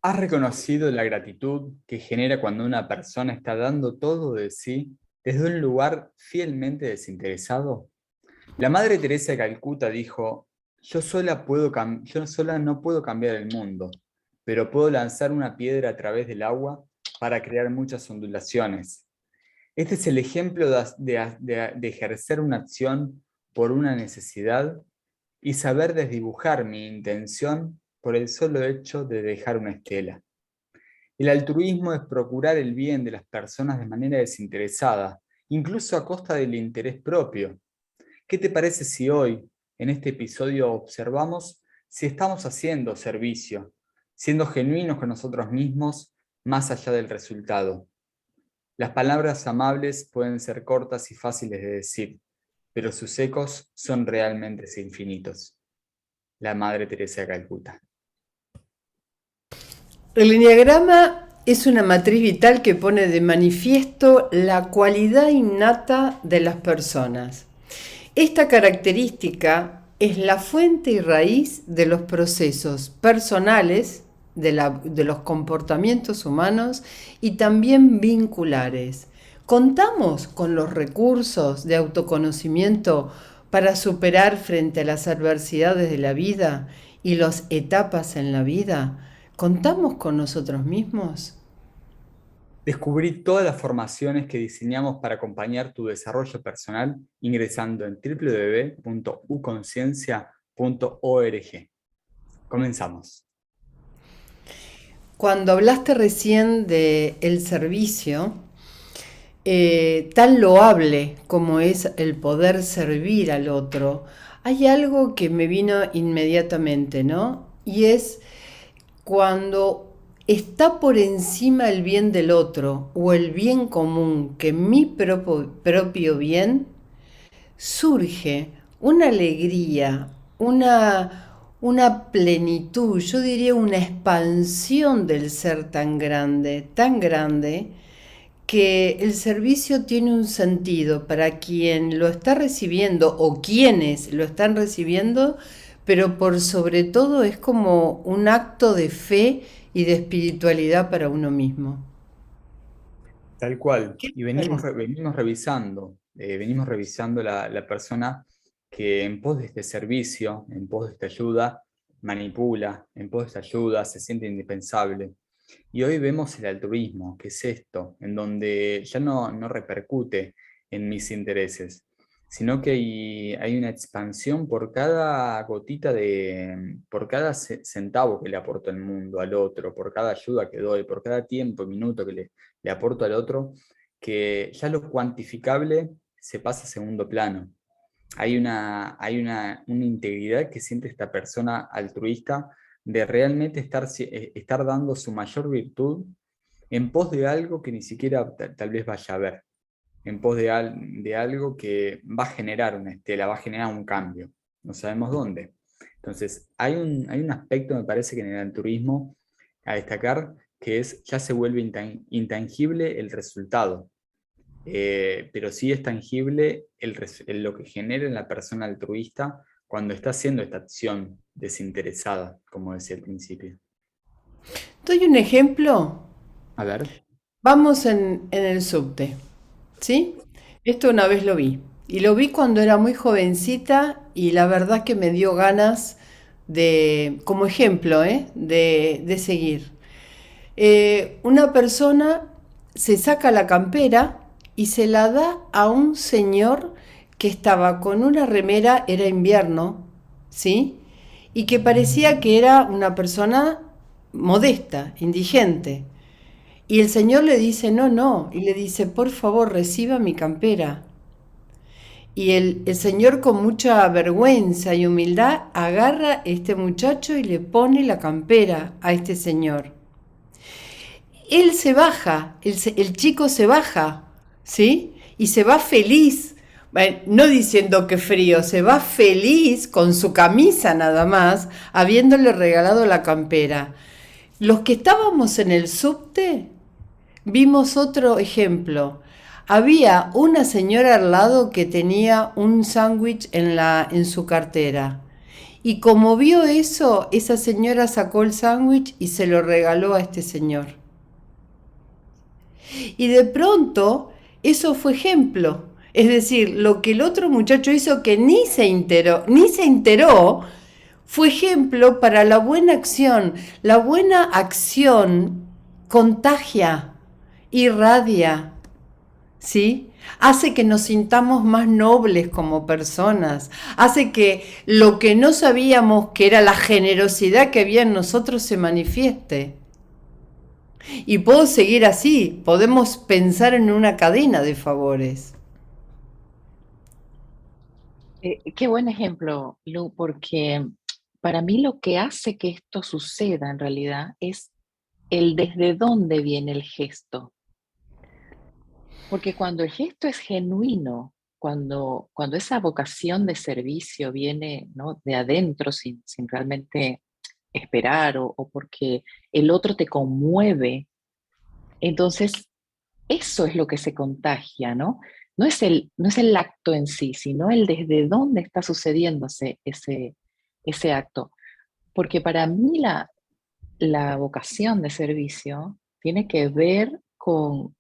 ¿Has reconocido la gratitud que genera cuando una persona está dando todo de sí desde un lugar fielmente desinteresado? La Madre Teresa de Calcuta dijo, yo sola no puedo cambiar el mundo, pero puedo lanzar una piedra a través del agua para crear muchas ondulaciones. Este es el ejemplo de ejercer una acción por una necesidad y saber desdibujar mi intención por el solo hecho de dejar una estela. El altruismo es procurar el bien de las personas de manera desinteresada, incluso a costa del interés propio. ¿Qué te parece si hoy, en este episodio, observamos si estamos haciendo servicio, siendo genuinos con nosotros mismos, más allá del resultado? Las palabras amables pueden ser cortas y fáciles de decir, pero sus ecos son realmente infinitos. La Madre Teresa de Calcuta. El enneagrama es una matriz vital que pone de manifiesto la cualidad innata de las personas. Esta característica es la fuente y raíz de los procesos personales, de los comportamientos humanos y también vinculares. ¿Contamos con los recursos de autoconocimiento para superar frente a las adversidades de la vida y las etapas en la vida? ¿Contamos con nosotros mismos? Descubrí todas las formaciones que diseñamos para acompañar tu desarrollo personal ingresando en www.uconciencia.org. Comenzamos. Cuando hablaste recién de el servicio, tan loable como es el poder servir al otro, hay algo que me vino inmediatamente, ¿no? Y es cuando está por encima el bien del otro o el bien común que mi propio bien, surge una alegría, una plenitud, yo diría una expansión del ser tan grande, que el servicio tiene un sentido para quien lo está recibiendo o quienes lo están recibiendo, pero por sobre todo es como un acto de fe y de espiritualidad para uno mismo. Tal cual. ¿Qué Y te parece? venimos revisando la persona que en pos de este servicio, en pos de esta ayuda, manipula, en pos de esta ayuda, se siente indispensable. Y hoy vemos el altruismo, que es esto, en donde ya no repercute en mis intereses, sino que hay una expansión por cada gotita por cada centavo que le aporto al mundo, al otro, por cada ayuda que doy, por cada tiempo y minuto que le aporto al otro, que ya lo cuantificable se pasa a segundo plano. Hay una integridad que siente esta persona altruista de realmente estar dando su mayor virtud en pos de algo que ni siquiera tal vez vaya a ver, en pos de algo que va a generar una estela, va a generar un cambio, no sabemos dónde. Entonces, hay un aspecto, me parece, que en el altruismo a destacar, que ya se vuelve intangible el resultado, pero sí es tangible lo que genera en la persona altruista cuando está haciendo esta acción desinteresada, como decía al principio. Doy un ejemplo. A ver. Vamos en el subte, ¿sí? Esto una vez lo vi. Y lo vi cuando era muy jovencita y la verdad que me dio ganas de, como ejemplo, de seguir. Una persona se saca la campera y se la da a un señor que estaba con una remera, era invierno, ¿sí? Y que parecía que era una persona modesta, indigente. Y el señor le dice, no, no, y le dice, por favor, reciba mi campera. Y el señor con mucha vergüenza y humildad agarra a este muchacho y le pone la campera a este señor. Él se baja, el chico se baja, ¿sí? Y se va feliz, bueno, no diciendo que frío, se va feliz con su camisa nada más, habiéndole regalado la campera. Los que estábamos en el subte vimos otro ejemplo. Había una señora al lado que tenía un sándwich en su cartera. Y como vio eso, esa señora sacó el sándwich y se lo regaló a este señor. Y de pronto, eso fue ejemplo. Es decir, lo que el otro muchacho hizo que ni se enteró, fue ejemplo para la buena acción. La buena acción contagia, irradia, ¿sí? Hace que nos sintamos más nobles como personas, hace que lo que no sabíamos que era la generosidad que había en nosotros se manifieste. Y puedo seguir así, podemos pensar en una cadena de favores. Qué buen ejemplo, Lu, porque para mí lo que hace que esto suceda en realidad es el desde dónde viene el gesto. Porque cuando el gesto es genuino, cuando esa vocación de servicio viene, ¿no?, de adentro sin realmente esperar o porque el otro te conmueve, entonces eso es lo que se contagia, ¿no? No es el acto en sí, sino el desde dónde está sucediéndose ese acto. Porque para mí la vocación de servicio tiene que ver con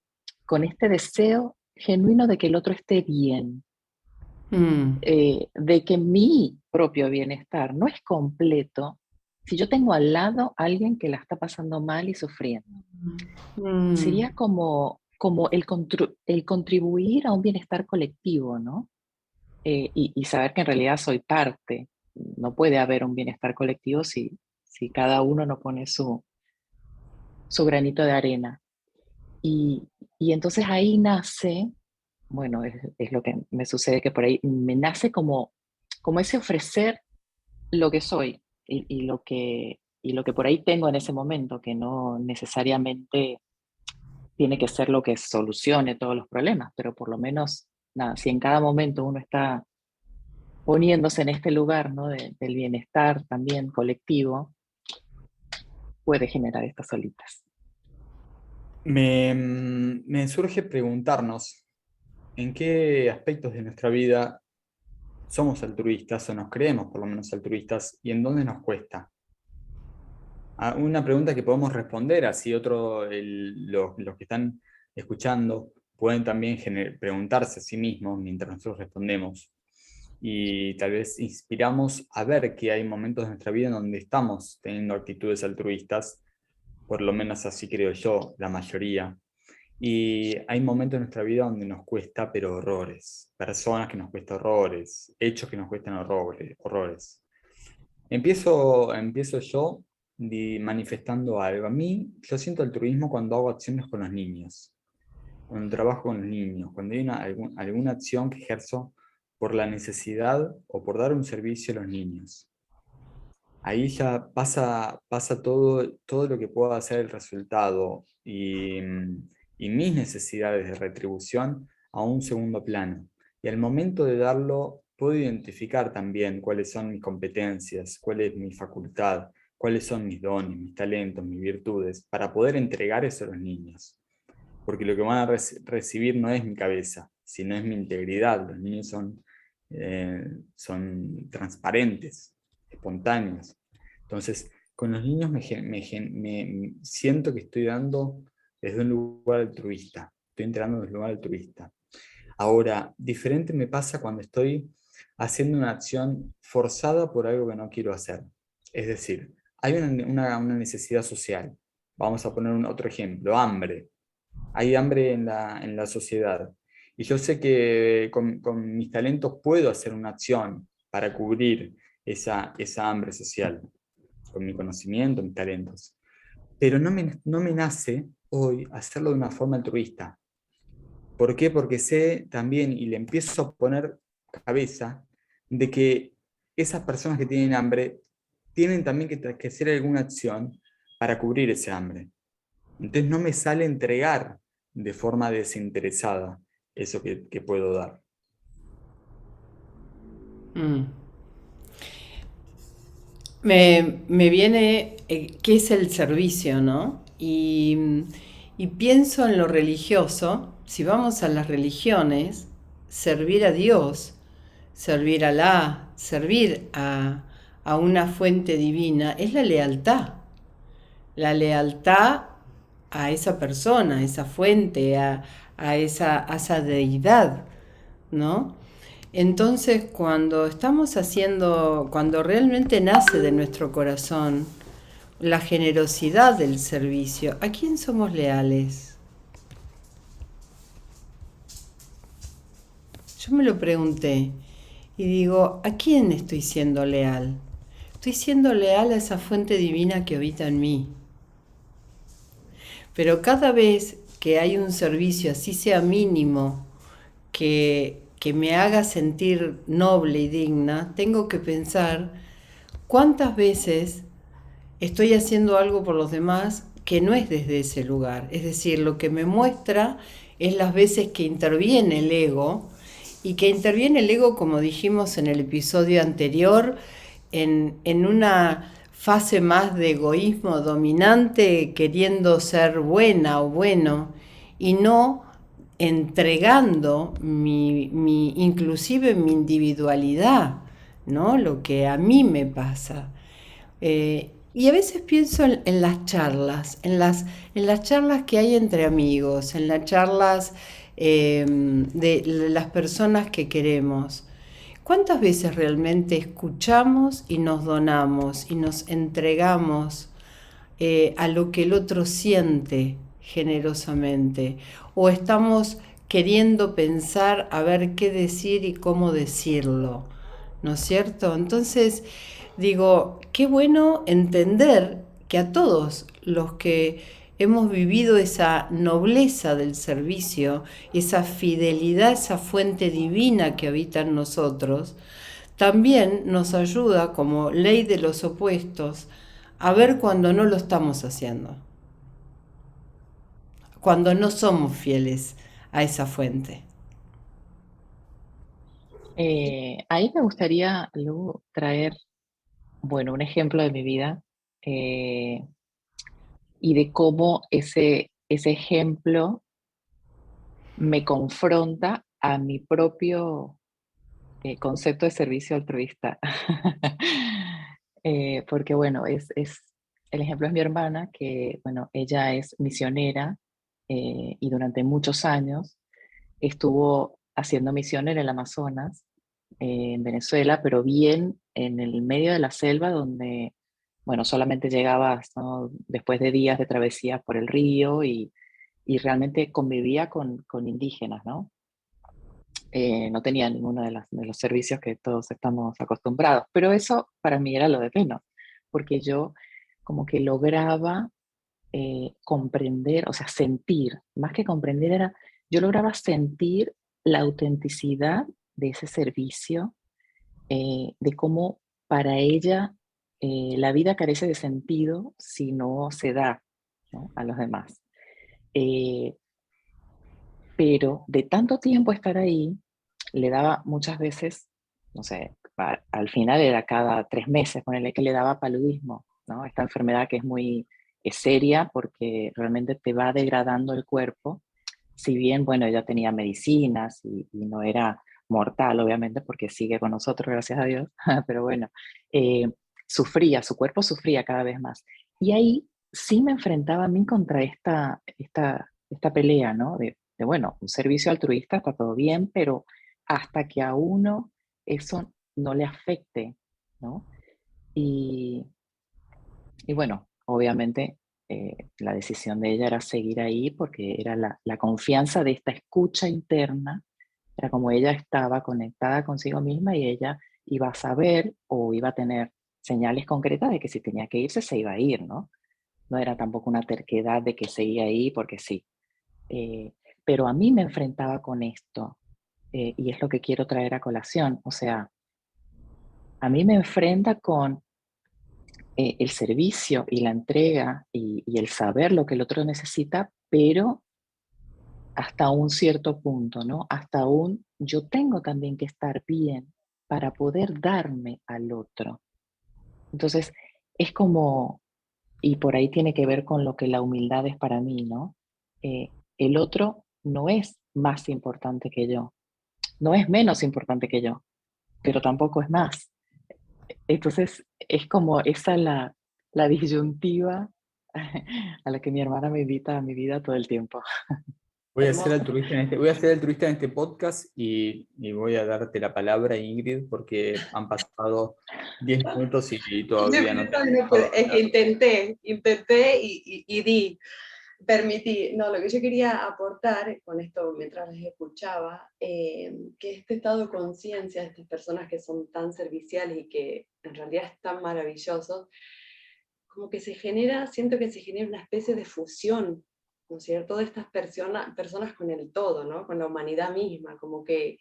este deseo genuino de que el otro esté bien, Mm, de que mi propio bienestar no es completo si yo tengo al lado a alguien que la está pasando mal y sufriendo. mm, Sería como el contribuir a un bienestar colectivo, ¿no? Y saber que en realidad soy parte. No puede haber un bienestar colectivo si cada uno no pone su granito de arena. Y, y entonces ahí nace, bueno, es lo que me sucede, que por ahí me nace como ese ofrecer lo que soy y lo que por ahí tengo en ese momento, que no necesariamente tiene que ser lo que solucione todos los problemas, pero por lo menos, nada, si en cada momento uno está poniéndose en este lugar, ¿no?, del bienestar también colectivo, puede generar estas solitas. Me surge preguntarnos en qué aspectos de nuestra vida somos altruistas o nos creemos por lo menos altruistas y en dónde nos cuesta. Una pregunta que podemos responder, así los que están escuchando pueden también preguntarse a sí mismos mientras nosotros respondemos. Y tal vez inspiramos a ver que hay momentos de nuestra vida en donde estamos teniendo actitudes altruistas, por lo menos así creo yo, la mayoría. Y hay momentos en nuestra vida donde nos cuesta, pero horrores. Personas que nos cuestan horrores, hechos que nos cuestan horrores. Empiezo yo manifestando algo. A mí, yo siento altruismo cuando hago acciones con los niños, cuando trabajo con los niños, cuando hay alguna acción que ejerzo por la necesidad o por dar un servicio a los niños. Ahí ya pasa todo lo que pueda hacer el resultado y mis necesidades de retribución a un segundo plano. Y al momento de darlo, puedo identificar también cuáles son mis competencias, cuál es mi facultad, cuáles son mis dones, mis talentos, mis virtudes, para poder entregar eso a los niños. Porque lo que van a recibir no es mi cabeza, sino es mi integridad. Los niños son transparentes, espontáneos. Entonces, con los niños me siento que estoy dando desde un lugar altruista, estoy entregando desde un lugar altruista. Ahora, diferente me pasa cuando estoy haciendo una acción forzada por algo que no quiero hacer. Es decir, hay una necesidad social. Vamos a poner otro ejemplo, hambre. Hay hambre en la sociedad. Y yo sé que con mis talentos puedo hacer una acción para cubrir esa hambre social, con mi conocimiento, mis talentos. Pero no me nace hoy hacerlo de una forma altruista. ¿Por qué? Porque sé también, y le empiezo a poner cabeza, de que esas personas que tienen hambre tienen también que hacer alguna acción para cubrir ese hambre. Entonces no me sale entregar de forma desinteresada eso que puedo dar. mm. Me viene, ¿qué es el servicio, no? Y pienso en lo religioso. Si vamos a las religiones, servir a Dios, servir a Alá, servir a una fuente divina es la lealtad a esa persona, a esa fuente, a esa deidad, ¿no? Entonces, cuando estamos haciendo, cuando realmente nace de nuestro corazón la generosidad del servicio, ¿a quién somos leales? Yo me lo pregunté y digo, ¿a quién estoy siendo leal? Estoy siendo leal a esa fuente divina que habita en mí. Pero cada vez que hay un servicio, así sea mínimo, que me haga sentir noble y digna, tengo que pensar cuántas veces estoy haciendo algo por los demás que no es desde ese lugar. Es decir, lo que me muestra es las veces que interviene el ego, y que interviene el ego, como dijimos en el episodio anterior, en una fase más de egoísmo dominante, queriendo ser buena o bueno, y no entregando inclusive mi individualidad, ¿no? Lo que a mí me pasa. Y a veces pienso en las charlas, en las charlas que hay entre amigos, en las charlas de las personas que queremos. ¿Cuántas veces realmente escuchamos y nos donamos y nos entregamos a lo que el otro siente generosamente? ¿O estamos queriendo pensar a ver qué decir y cómo decirlo? ¿No es cierto? Entonces, digo, qué bueno entender que a todos los que hemos vivido esa nobleza del servicio, esa fidelidad, esa fuente divina que habita en nosotros, también nos ayuda como ley de los opuestos a ver cuando no lo estamos haciendo, cuando no somos fieles a esa fuente. Ahí me gustaría, Lu, traer, bueno, un ejemplo de mi vida eh, y de cómo ese ejemplo me confronta a mi propio concepto de servicio altruista. Porque, bueno, el ejemplo es mi hermana, que, bueno, ella es misionera y durante muchos años estuvo haciendo misión en el Amazonas, en Venezuela, pero bien en el medio de la selva donde, bueno, solamente llegabas, ¿no?, después de días de travesía por el río y realmente convivía con indígenas, ¿no? No tenía ninguno de los servicios que todos estamos acostumbrados, pero eso para mí era lo de menos, porque yo como que lograba comprender, o sea, sentir, más que comprender era, yo lograba sentir la autenticidad de ese servicio, de cómo para ella la vida carece de sentido si no se da, ¿no?, a los demás. Eh, pero de tanto tiempo estar ahí, le daba muchas veces, no sé, al final era cada 3 meses, ponele que le daba paludismo, ¿no? Esta enfermedad que es muy seria porque realmente te va degradando el cuerpo. Si bien, bueno, ella tenía medicinas y no era mortal, obviamente, porque sigue con nosotros, gracias a Dios, pero bueno, eh, sufría, su cuerpo sufría cada vez más. Y ahí sí me enfrentaba a mí contra esta pelea, ¿no? Bueno, un servicio altruista está todo bien, pero hasta que a uno eso no le afecte, ¿no? Y, y bueno, obviamente la decisión de ella era seguir ahí porque era la confianza de esta escucha interna, era como ella estaba conectada consigo misma y ella iba a saber o iba a tener señales concretas de que si tenía que irse, se iba a ir, ¿no? No era tampoco una terquedad de que seguía ahí porque sí. Eh, pero a mí me enfrentaba con esto y es lo que quiero traer a colación. O sea, a mí me enfrenta con el servicio y la entrega y el saber lo que el otro necesita, pero hasta un cierto punto, ¿no? Hasta un yo tengo también que estar bien para poder darme al otro. Entonces, es como, y por ahí tiene que ver con lo que la humildad es para mí, ¿no? El otro no es más importante que yo, no es menos importante que yo, pero tampoco es más. Entonces, es como esa la disyuntiva a la que mi hermana me invita a mi vida todo el tiempo. Hermoso. Voy a ser altruista en este podcast y voy a darte la palabra, Ingrid, porque han pasado 10 minutos y todavía no te has No dejado es que hablar. intenté y di, permití. No, lo que yo quería aportar con esto mientras les escuchaba, que este estado de conciencia de estas personas que son tan serviciales y que en realidad están maravillosos, como que se genera, siento que se genera una especie de fusión, ¿no es cierto?, de estas personas con el todo, ¿no?, con la humanidad misma, como que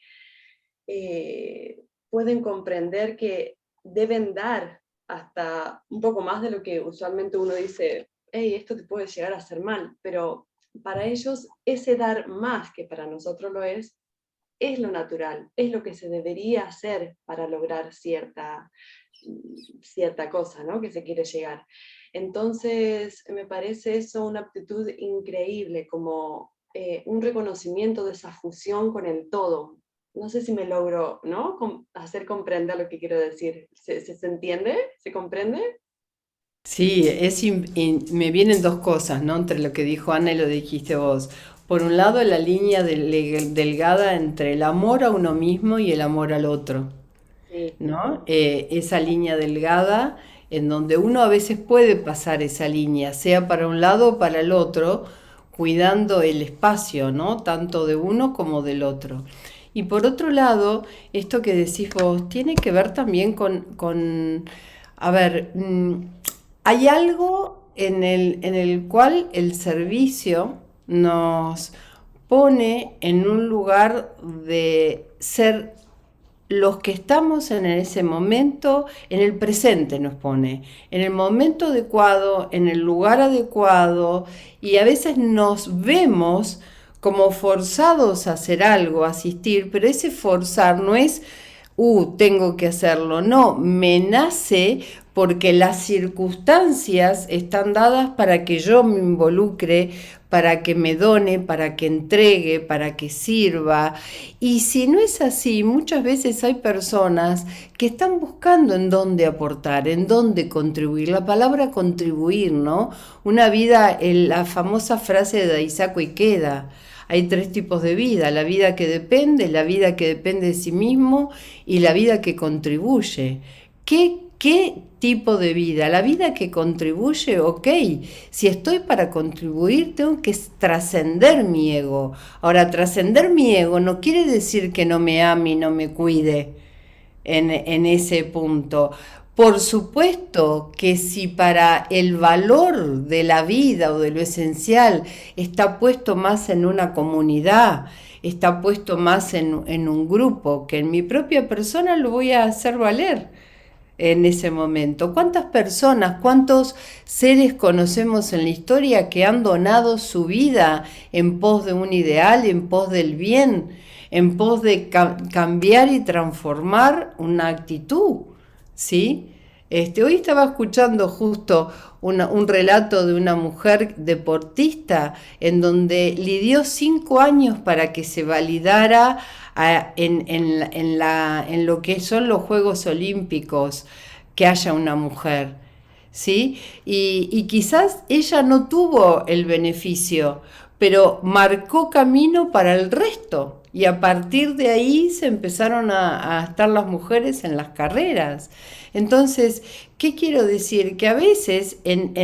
pueden comprender que deben dar hasta un poco más de lo que usualmente uno dice, hey, esto te puede llegar a hacer mal, pero para ellos ese dar más que para nosotros lo es lo natural, es lo que se debería hacer para lograr cierta cosa, ¿no?, que se quiere llegar. Entonces, me parece eso una aptitud increíble, como un reconocimiento de esa fusión con el todo. No sé si me logro, ¿no?, hacer comprender lo que quiero decir. ¿Se entiende? ¿Se comprende? Sí, me vienen dos cosas, ¿no? Entre lo que dijo Ana y lo que dijiste vos. Por un lado, la línea delgada entre el amor a uno mismo y el amor al otro, Sí, ¿no? Esa línea delgada en donde uno a veces puede pasar esa línea, sea para un lado o para el otro, cuidando el espacio, ¿no?, tanto de uno como del otro. Y por otro lado, esto que decís vos tiene que ver también a ver, hay algo en el cual el servicio nos pone en un lugar de ser los que estamos en ese momento, en el presente nos pone, en el momento adecuado, en el lugar adecuado, y a veces nos vemos como forzados a hacer algo, a asistir, pero ese forzar no es, tengo que hacerlo, no, me nace porque las circunstancias están dadas para que yo me involucre, para que me done, para que entregue, para que sirva. Y si no es así, muchas veces hay personas que están buscando en dónde aportar, en dónde contribuir. La palabra contribuir, ¿no? Una vida, la famosa frase de Daisaku Ikeda. Hay tres tipos de vida: la vida que depende, la vida que depende de sí mismo y la vida que contribuye. ¿Qué tipo de vida? La vida que contribuye, ok. Si estoy para contribuir, tengo que trascender mi ego. Ahora, trascender mi ego no quiere decir que no me ame y no me cuide en ese punto. Por supuesto que si para el valor de la vida o de lo esencial está puesto más en una comunidad, está puesto más en un grupo, que en mi propia persona, lo voy a hacer valer en ese momento. ¿Cuántas personas, cuántos seres conocemos en la historia que han donado su vida en pos de un ideal, en pos del bien, en pos de cambiar y transformar una actitud? ¿Sí? Hoy estaba escuchando justo un relato de una mujer deportista en donde lidió 5 años para que se validara en lo que son los Juegos Olímpicos, que haya una mujer, ¿sí? Y quizás ella no tuvo el beneficio, pero marcó camino para el resto. Y a partir de ahí se empezaron a estar las mujeres en las carreras. Entonces, ¿qué quiero decir? Que a veces en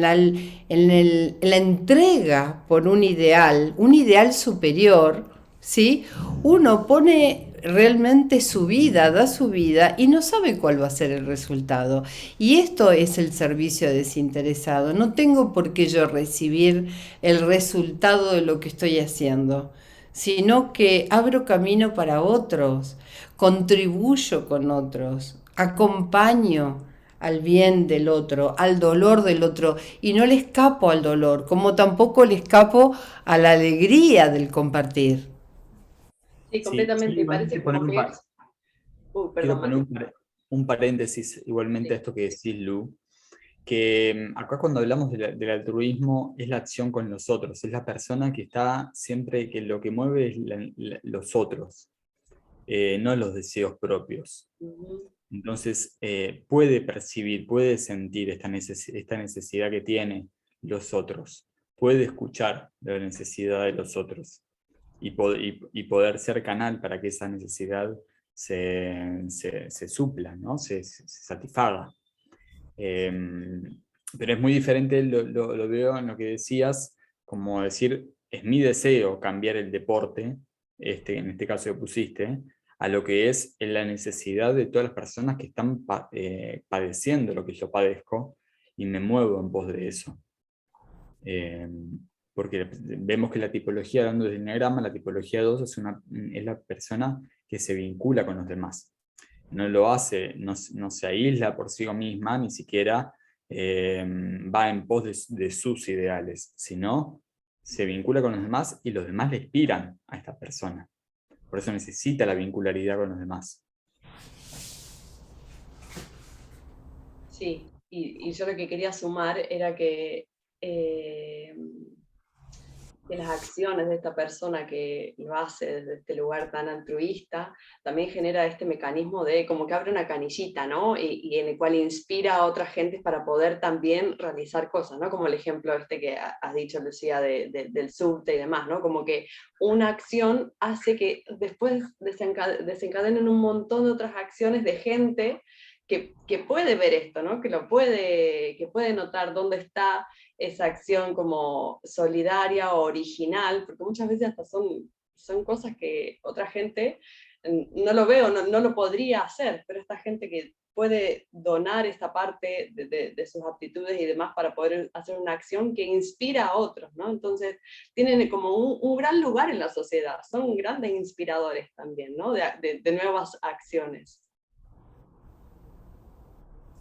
la entrega por un ideal superior, ¿sí?, uno pone realmente su vida, da su vida y no sabe cuál va a ser el resultado. Y esto es el servicio desinteresado. No tengo por qué yo recibir el resultado de lo que estoy haciendo, sino que abro camino para otros, contribuyo con otros, acompaño al bien del otro, al dolor del otro, y no le escapo al dolor, como tampoco le escapo a la alegría del compartir. Sí, Sí, yo completamente. Y igualmente parece como que es. quiero Perdón, poner Mati. un paréntesis igualmente a Sí. esto que decís, Lu, que acá cuando hablamos del altruismo es la acción con los otros, es la persona que está siempre, que lo que mueve es los otros, no los deseos propios. Ujú. Entonces, puede percibir, puede sentir esta necesidad que tiene los otros, puede escuchar la necesidad de los otros y poder ser canal para que esa necesidad se supla, ¿no? se satisfaga. Pero es muy diferente, lo veo en lo que decías, como decir, es mi deseo cambiar el deporte, en este caso que pusiste, a lo que es la necesidad de todas las personas que están padeciendo lo que yo padezco y me muevo en pos de eso. Eh, Porque vemos que la tipología, dando del enneagrama, la tipología 2 es la persona que se vincula con los demás. No lo hace, no se aísla por sí misma, ni siquiera va en pos de sus ideales, sino se vincula con los demás y los demás le inspiran a esta persona. Por eso necesita la vincularidad con los demás. Sí, y yo lo que quería sumar era que las acciones de esta persona que lo hace desde este lugar tan altruista, también genera este mecanismo de como que abre una canillita, ¿no? Y en el cual inspira a otras gentes para poder también realizar cosas, ¿no? Como el ejemplo este que has dicho, Lucía, del subte y demás, ¿no? Como que una acción hace que después desencadenen un montón de otras acciones de gente que puede ver esto, ¿no? Que puede notar dónde está esa acción como solidaria o original, porque muchas veces hasta son cosas que otra gente no lo veo, no lo podría hacer, pero esta gente que puede donar esta parte de sus aptitudes y demás para poder hacer una acción que inspira a otros, ¿no? Entonces tienen como un gran lugar en la sociedad, son grandes inspiradores también, ¿no? De nuevas acciones.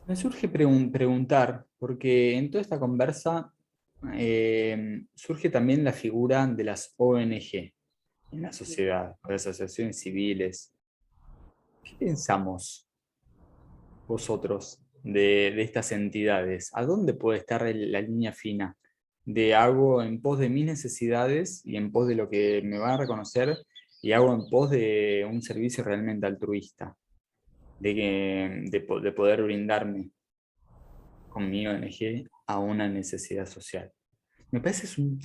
Me surge preguntar, porque en toda esta conversa surge también la figura de las ONG en la sociedad, o las asociaciones civiles. ¿Qué pensamos vosotros de estas entidades? ¿A dónde puede estar la línea fina de hago en pos de mis necesidades y en pos de lo que me van a reconocer y hago en pos de un servicio realmente altruista, de poder brindarme con mi ONG a una necesidad social? Me parece que es un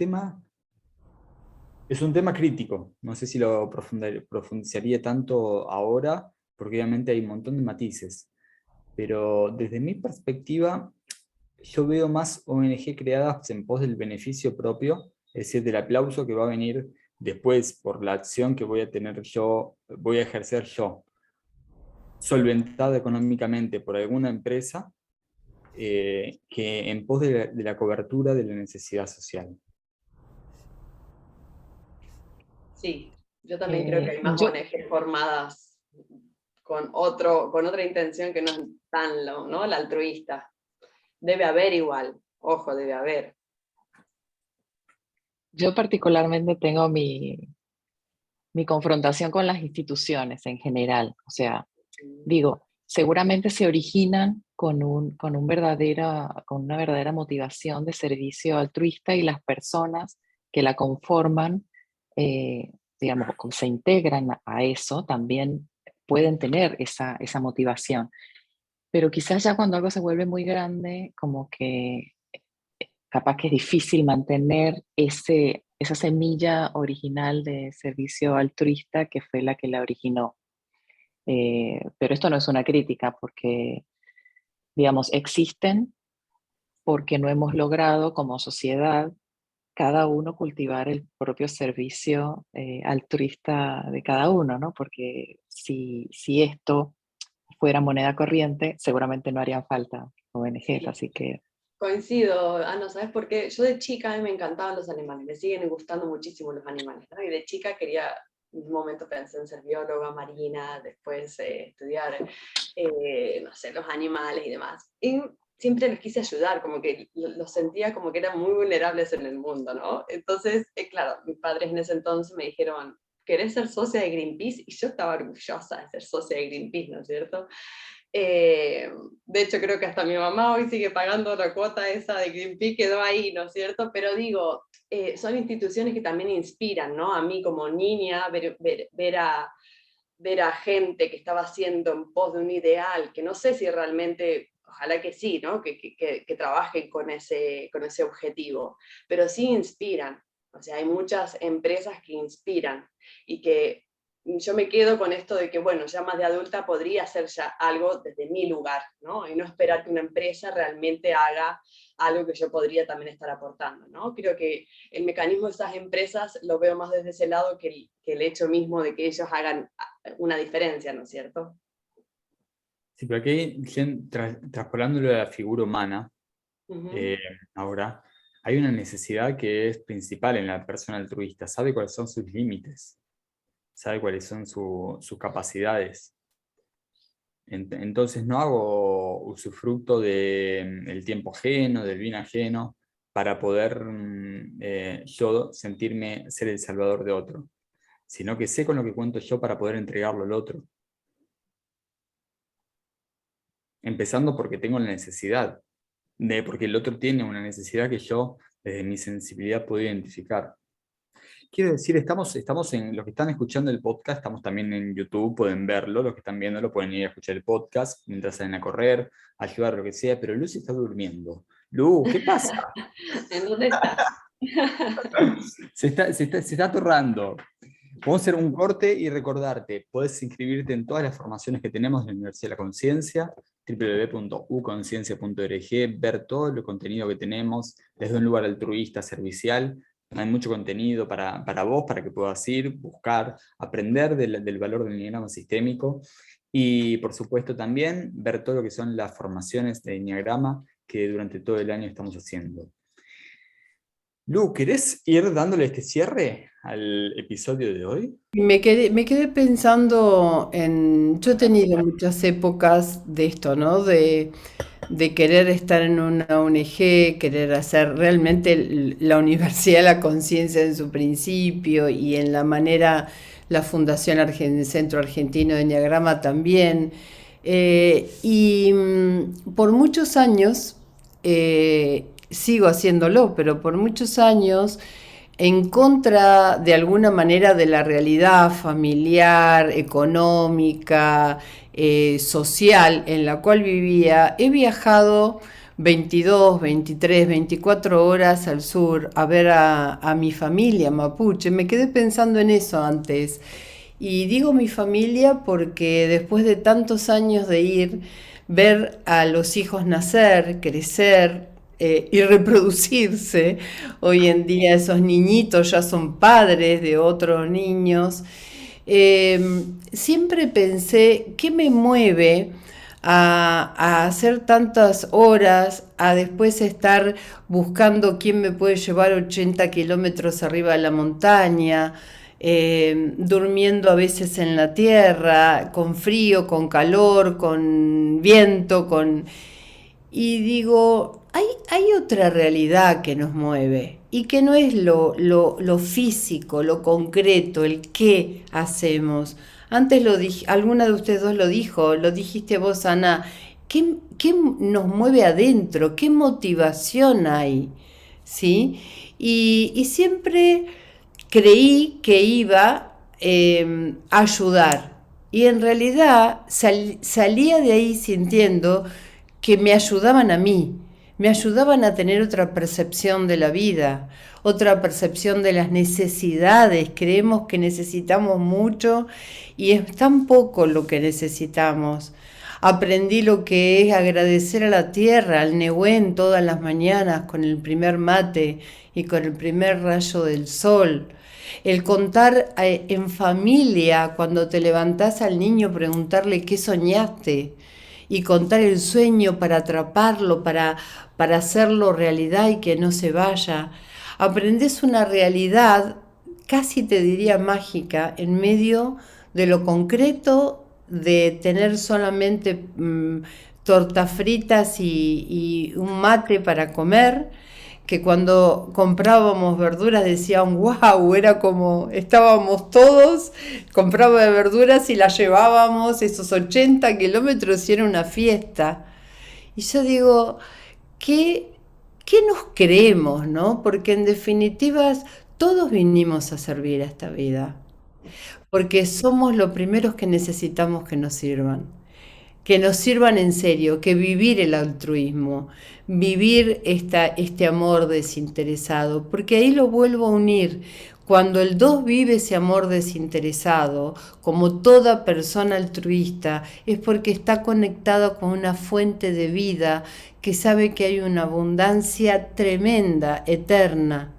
tema crítico. No sé si lo profundizaría tanto ahora, porque obviamente hay un montón de matices. Pero desde mi perspectiva, yo veo más ONG creadas en pos del beneficio propio, es decir, del aplauso que va a venir después por la acción que voy a tener yo, voy a ejercer yo, solventada económicamente por alguna empresa, que en pos de la cobertura de la necesidad social. Sí, yo también creo que hay más Yo, ONG formadas con otra intención que no es tan ¿no? La altruista. Debe haber igual, ojo, debe haber. yo particularmente tengo mi confrontación con las instituciones en general. O sea, digo, seguramente se originan con una verdadera motivación de servicio altruista y las personas que la conforman, digamos, se integran a eso, también pueden tener esa motivación. Pero quizás ya cuando algo se vuelve muy grande, como que capaz que es difícil mantener esa semilla original de servicio altruista que fue la que la originó. Pero esto no es una crítica porque, digamos, existen porque no hemos logrado como sociedad cada uno cultivar el propio servicio altruista de cada uno, ¿no? Porque si esto fuera moneda corriente, seguramente no harían falta ONGs, Sí, así que coincido, Ana, ¿sabes por qué? Yo de chica a mí me encantaban los animales, me siguen gustando muchísimo los animales, ¿no? Y de chica quería, en un momento pensé en ser bióloga marina, después estudiar, no sé, los animales y demás. Y siempre los quise ayudar, como que los sentía como que eran muy vulnerables en el mundo, ¿no? Entonces, claro, mis padres en ese entonces me dijeron, ¿querés ser socia de Greenpeace? Y yo estaba orgullosa de ser socia de Greenpeace, ¿no es cierto? De hecho, creo que hasta mi mamá hoy sigue pagando la cuota esa de Greenpeace, quedó ahí, ¿no es cierto? Pero digo, son instituciones que también inspiran, ¿no? A mí como niña, ver ver a gente que estaba haciendo en pos de un ideal, que no sé si realmente, ojalá que sí, ¿no? Que trabajen con ese objetivo, pero sí inspiran. O sea, hay muchas empresas que inspiran y que yo me quedo con esto de que, bueno, ya más de adulta podría hacer ya algo desde mi lugar, ¿no? Y no esperar que una empresa realmente haga algo que yo podría también estar aportando, ¿no? Creo que el mecanismo de esas empresas lo veo más desde ese lado que el hecho mismo de que ellos hagan una diferencia, ¿no es cierto? Sí, pero aquí, traspolándolo a la figura humana, Ujú. ahora, hay una necesidad que es principal en la persona altruista. Sabe cuáles son sus límites, sabe cuáles son sus capacidades. Entonces no hago usufructo del tiempo ajeno, del bien ajeno, para poder yo sentirme ser el salvador de otro, sino que sé con lo que cuento yo para poder entregarlo al otro. Empezando porque tengo la necesidad, porque el otro tiene una necesidad que yo, desde mi sensibilidad, puedo identificar. Quiero decir, estamos en, los que están escuchando el podcast, estamos también en YouTube, pueden verlo, los que están viéndolo pueden ir a escuchar el podcast mientras salen a correr, a ayudar, lo que sea, pero Luz está durmiendo. Lu, ¿qué pasa? ¿En dónde estás? Se está atorrando. Vamos a hacer un corte y recordarte, puedes inscribirte en todas las formaciones que tenemos en la Universidad de la Conciencia, www.uconciencia.org, ver todo el contenido que tenemos, desde un lugar altruista, servicial. Hay mucho contenido para vos, para que puedas ir, buscar, aprender del valor del enneagrama sistémico y, por supuesto, también ver todo lo que son las formaciones de enneagrama que durante todo el año estamos haciendo. Lu, ¿querés ir dándole este cierre al episodio de hoy? Y me quedé pensando yo he tenido muchas épocas de esto, ¿no? De querer estar en una ONG, querer hacer realmente la Universidad de la Conciencia en su principio y en la manera, la Fundación Centro Argentino de Enneagrama también. Por muchos años, sigo haciéndolo, pero por muchos años en contra de alguna manera de la realidad familiar, económica, social en la cual vivía, he viajado 22, 23, 24 horas al sur a ver a mi familia mapuche. Me quedé pensando en eso antes. Y digo mi familia porque después de tantos años de ir, ver a los hijos nacer, crecer, y reproducirse. Hoy en día esos niñitos ya son padres de otros niños. Siempre pensé, ¿qué me mueve a hacer tantas horas, a después estar buscando quién me puede llevar 80 kilómetros arriba de la montaña? Durmiendo a veces en la tierra, con frío, con calor, con viento, y digo, hay otra realidad que nos mueve y que no es lo físico, lo concreto, el qué hacemos. Antes lo dije, alguna de ustedes dos lo dijiste vos, Ana. ¿Qué nos mueve adentro? ¿Qué motivación hay? ¿Sí? Y siempre creí que iba a ayudar. Y en realidad salía de ahí sintiendo que me ayudaban a mí, me ayudaban a tener otra percepción de la vida, otra percepción de las necesidades. Creemos que necesitamos mucho y es tan poco lo que necesitamos. Aprendí lo que es agradecer a la tierra, al Nehuen todas las mañanas con el primer mate y con el primer rayo del sol. El contar en familia, cuando te levantás al niño, preguntarle qué soñaste y contar el sueño para atraparlo, para hacerlo realidad y que no se vaya. Aprendés una realidad, casi te diría mágica, en medio de lo concreto, de tener solamente tortas fritas y un mate para comer, que cuando comprábamos verduras decían, wow, era como estábamos todos, compraba de verduras y las llevábamos esos 80 kilómetros y era una fiesta. Y yo digo, ¿qué nos creemos, no? Porque en definitiva todos vinimos a servir a esta vida. porque somos los primeros que necesitamos que nos sirvan en serio, que vivir el altruismo, vivir este amor desinteresado, porque ahí lo vuelvo a unir. Cuando el 2 vive ese amor desinteresado, como toda persona altruista, es porque está conectado con una fuente de vida que sabe que hay una abundancia tremenda, eterna,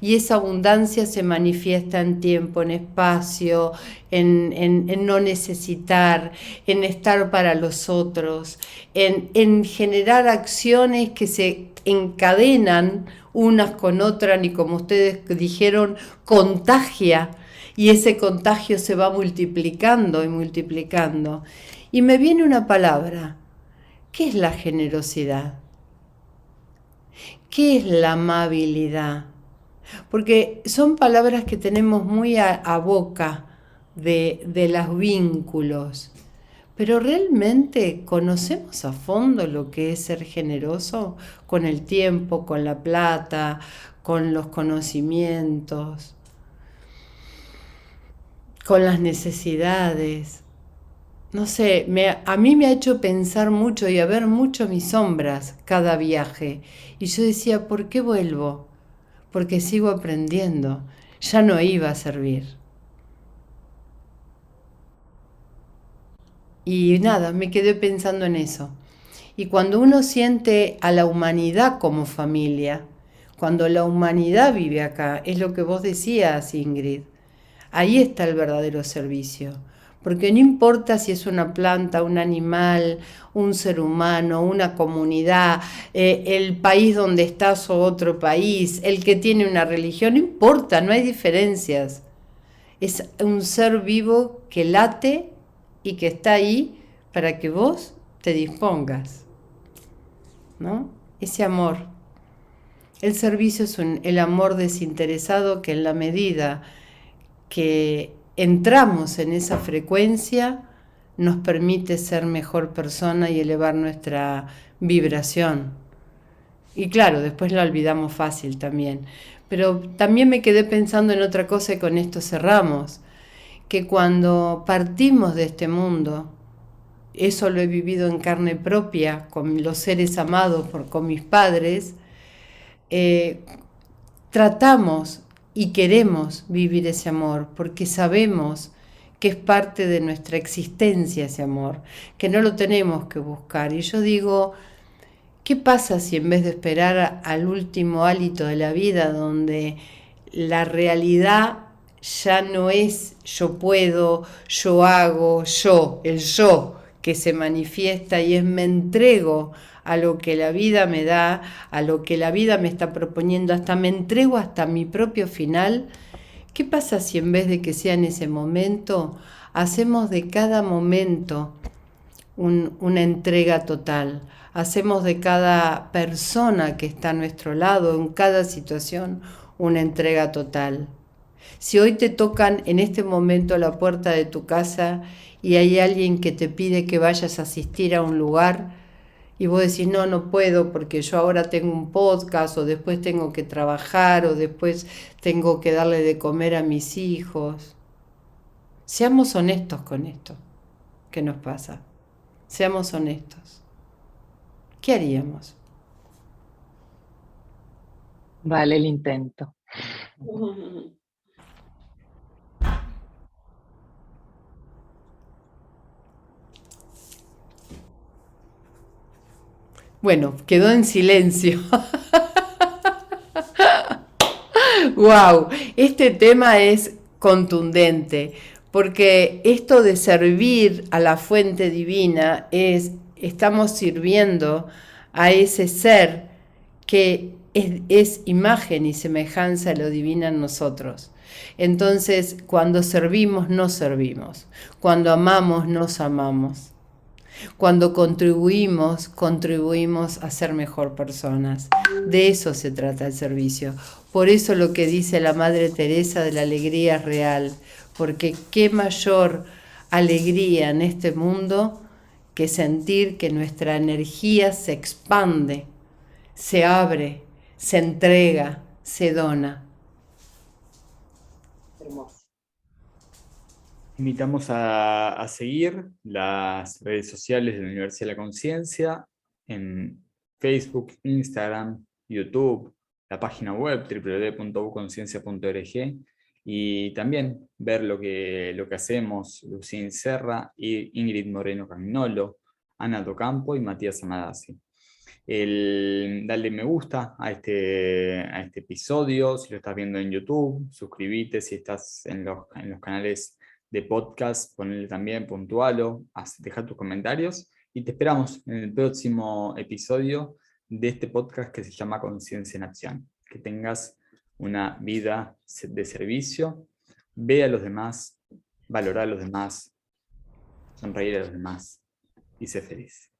y esa abundancia se manifiesta en tiempo, en espacio, en no necesitar, en estar para los otros, en generar acciones que se encadenan unas con otras y como ustedes dijeron, contagia. Y ese contagio se va multiplicando y multiplicando. Y me viene una palabra. ¿Qué es la generosidad? ¿Qué es la amabilidad? Porque son palabras que tenemos muy a boca de los vínculos. Pero ¿realmente conocemos a fondo lo que es ser generoso? Con el tiempo, con la plata, con los conocimientos, con las necesidades. No sé, a mí me ha hecho pensar mucho y a ver mucho mis sombras cada viaje. Y yo decía, ¿por qué vuelvo? Porque sigo aprendiendo. Ya no iba a servir. Y nada, me quedé pensando en eso. Y cuando uno siente a la humanidad como familia, cuando la humanidad vive acá, es lo que vos decías, Ingrid, ahí está el verdadero servicio. Porque no importa si es una planta, un animal, un ser humano, una comunidad, el país donde estás o otro país, el que tiene una religión, no importa, no hay diferencias. Es un ser vivo que late y que está ahí para que vos te dispongas, ¿no? Ese amor. El servicio es el amor desinteresado que en la medida que entramos en esa frecuencia nos permite ser mejor persona y elevar nuestra vibración. Y claro, después la olvidamos fácil también. Pero también me quedé pensando en otra cosa y con esto cerramos, que cuando partimos de este mundo, eso lo he vivido en carne propia con los seres amados, con mis padres, eh, tratamos y queremos vivir ese amor porque sabemos que es parte de nuestra existencia ese amor, que no lo tenemos que buscar. Y yo digo, ¿qué pasa si en vez de esperar al último hálito de la vida, donde la realidad ya no es yo puedo, yo hago, el yo que se manifiesta y es me entrego a lo que la vida me da, a lo que la vida me está proponiendo, hasta me entrego hasta mi propio final? ¿Qué pasa si en vez de que sea en ese momento, hacemos de cada momento una entrega total? Hacemos de cada persona que está a nuestro lado, en cada situación, una entrega total. Si hoy te tocan en este momento a la puerta de tu casa y hay alguien que te pide que vayas a asistir a un lugar y vos decís, no, no puedo porque yo ahora tengo un podcast o después tengo que trabajar o después tengo que darle de comer a mis hijos. Seamos honestos con esto que nos pasa. Seamos honestos. ¿Qué haríamos? Vale el intento. Bueno, quedó en silencio. Wow, este tema es contundente, porque esto de servir a la fuente divina estamos sirviendo a ese ser que es imagen y semejanza de lo divino en nosotros. Entonces, cuando servimos, nos servimos. Cuando amamos, nos amamos. Cuando contribuimos a ser mejor personas. De eso se trata el servicio. Por eso lo que dice la Madre Teresa de la alegría es real, porque qué mayor alegría en este mundo que sentir que nuestra energía se expande, se abre, se entrega, se dona. Hermoso. Invitamos a seguir las redes sociales de la Universidad de la Conciencia en Facebook, Instagram, YouTube, la página web www.uconciencia.org y también ver lo que hacemos Lucín Serra, Ingrid Moreno Caminolo, Ana Docampo y Matías Amadasi. Dale me gusta a este episodio, si lo estás viendo en YouTube, suscríbete, si estás en los canales de podcast, ponle también, puntualo, deja tus comentarios y te esperamos en el próximo episodio de este podcast que se llama Conciencia en Acción. Que tengas una vida de servicio, ve a los demás, valora a los demás, sonreír a los demás y sé feliz.